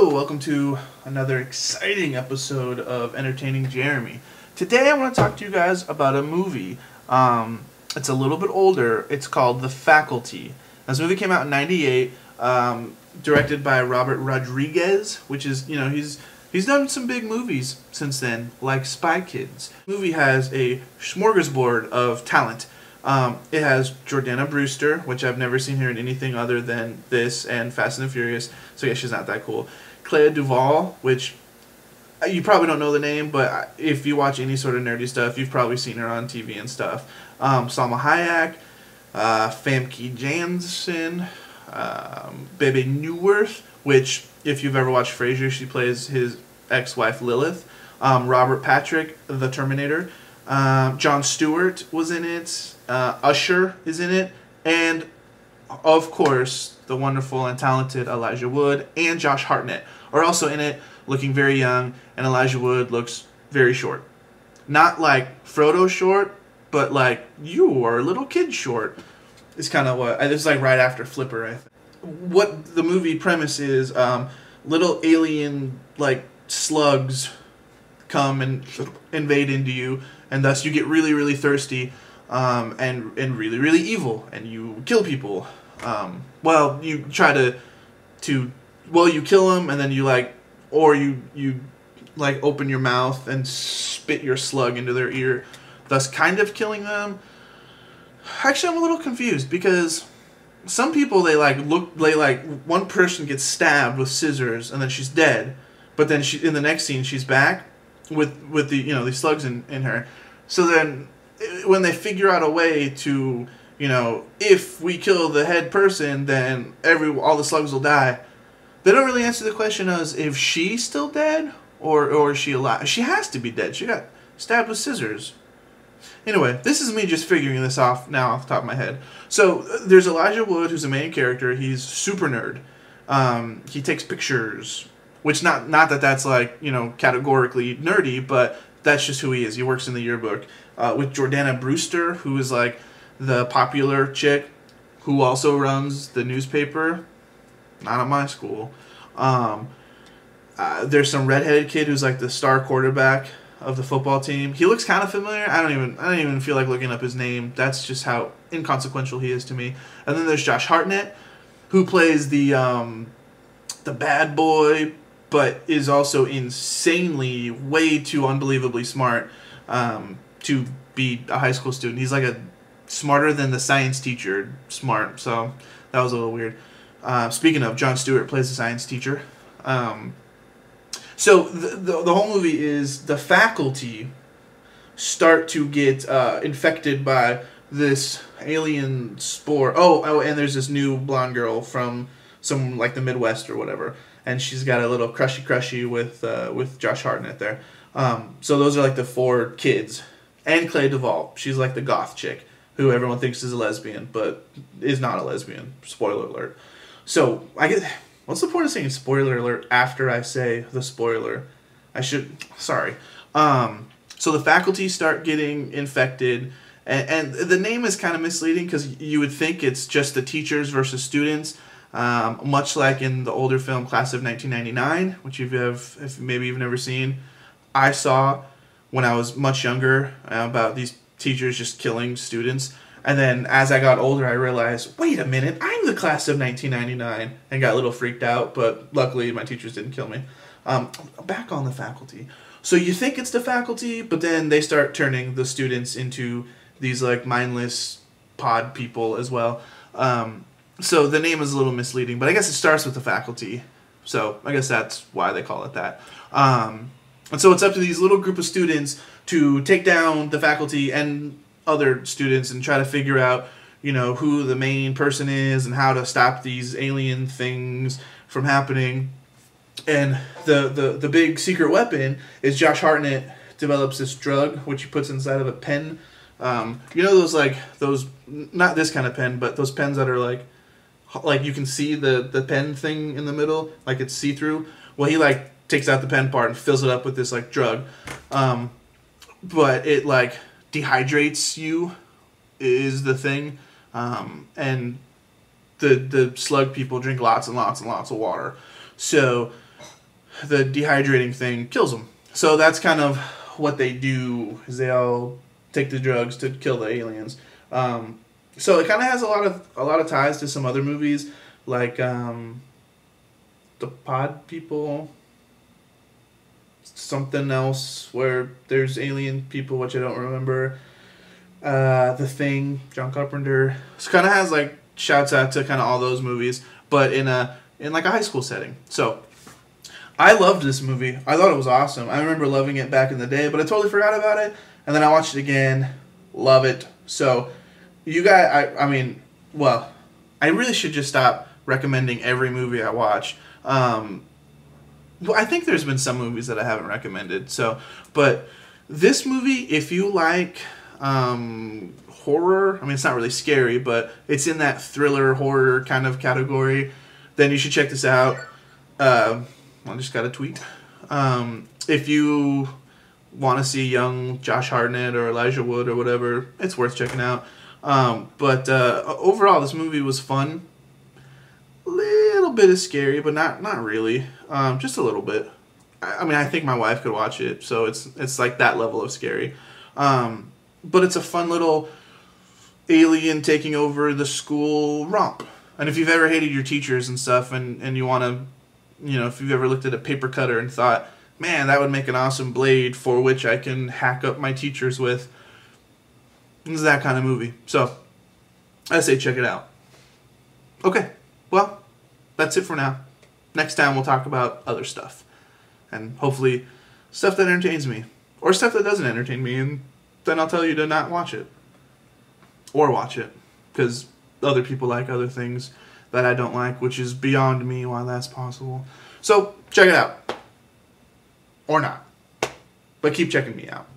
Hello, welcome to another exciting episode of Entertaining Jeremy. Today I want to talk to you guys about a movie. It's a little bit older. It's called The Faculty. This movie came out in '98, directed by Robert Rodriguez, which is, he's done some big movies since then, like Spy Kids. The movie has a smorgasbord of talent. It has Jordana Brewster, which I've never seen her in anything other than this and Fast and the Furious, so yeah, she's not that cool. Clea Duvall, which you probably don't know the name, but if you watch any sort of nerdy stuff, you've probably seen her on TV and stuff. Salma Hayek, Famke Janssen, Bebe Neuwirth, which, if you've ever watched Frasier, she plays his ex-wife Lilith. Robert Patrick, the Terminator. Jon Stewart was in it. Usher is in it. And, of course, the wonderful and talented Elijah Wood and Josh Hartnett are also in it, looking very young, and Elijah Wood looks very short. Not like Frodo short, but like you are a little kid short. It's kind of what... This is like right after Flipper, I think. What the movie premise is, little alien, like, slugs come and invade into you, and thus you get really, really thirsty, and really, really evil, and you kill people. Well, you try to you kill them, and then you open your mouth and spit your slug into their ear, thus kind of killing them. Actually, I'm a little confused, because some people, one person gets stabbed with scissors, and then she's dead, but then in the next scene, she's back with the, these slugs in her. So then, when they figure out a way to, if we kill the head person, then all the slugs will die, they don't really answer the question as if she's still dead or is she alive. She has to be dead. She got stabbed with scissors. Anyway, this is me just figuring this off now off the top of my head. So there's Elijah Wood, who's the main character. He's super nerd. He takes pictures, which not that that's like, categorically nerdy, but that's just who he is. He works in the yearbook. With Jordana Brewster, who is like the popular chick who also runs the newspaper. Not at my school. There's some redheaded kid who's like the star quarterback of the football team. He looks kind of familiar. I don't even feel like looking up his name. That's just how inconsequential he is to me. And then there's Josh Hartnett, who plays the bad boy, but is also insanely, way too unbelievably smart to be a high school student. He's like smarter than the science teacher smart, so that was a little weird. Speaking of, Jon Stewart plays the science teacher. So the whole movie is the faculty start to get infected by this alien spore. Oh, and there's this new blonde girl from some like the Midwest or whatever, and she's got a little crushy with Josh Hartnett there. So those are like the four kids, and Clea Duvall. She's like the goth chick who everyone thinks is a lesbian, but is not a lesbian. Spoiler alert. So what's the point of saying spoiler alert after I say the spoiler? Sorry. So the faculty start getting infected, and the name is kind of misleading because you would think it's just the teachers versus students, much like in the older film Class of 1999, which if maybe you've never seen. I saw when I was much younger about these teachers just killing students. And then as I got older, I realized, wait a minute, I'm the Class of 1999, and got a little freaked out, but luckily my teachers didn't kill me. Back on the faculty. So you think it's the faculty, but then they start turning the students into these like mindless pod people as well. So the name is a little misleading, but I guess it starts with the faculty. So I guess that's why they call it that. And so it's up to these little group of students to take down the faculty and other students and try to figure out, who the main person is and how to stop these alien things from happening. And the big secret weapon is Josh Hartnett develops this drug, which he puts inside of a pen. Those, not this kind of pen, but those pens that are like you can see the pen thing in the middle, like it's see-through. Well, he takes out the pen part and fills it up with this drug. But it dehydrates you is the thing. And the slug people drink lots and lots and lots of water. So the dehydrating thing kills them. So that's kind of what they do, is they all take the drugs to kill the aliens. So it kind of has a lot of ties to some other movies, like the Pod People, something else where there's alien people, which I don't remember. The Thing, John Carpenter. So kind of has like shouts out to kind of all those movies, but in like a high school setting. So I loved this movie. I thought it was awesome. I remember loving it back in the day, but I totally forgot about it. And then I watched it again. Love it. So you guys, I mean, well, I really should just stop recommending every movie I watch. Well, I think there's been some movies that I haven't recommended. So, but this movie, if you like horror, I mean, it's not really scary, but it's in that thriller horror kind of category, then you should check this out. I just got a tweet. If you want to see young Josh Hartnett or Elijah Wood or whatever, it's worth checking out. But overall, this movie was fun. Little bit of scary, but not really. Just a little bit. I mean, I think my wife could watch it, so it's like that level of scary. But it's a fun little alien taking over the school romp. And if you've ever hated your teachers and stuff, and you want to, you know, if you've ever looked at a paper cutter and thought, man, that would make an awesome blade for which I can hack up my teachers with, this is that kind of movie. So I say check it out. Okay, well, that's it for now. Next time we'll talk about other stuff. And hopefully stuff that entertains me. Or stuff that doesn't entertain me, and then I'll tell you to not watch it. Or watch it. Because other people like other things that I don't like, which is beyond me why that's possible. So, check it out. Or not. But keep checking me out.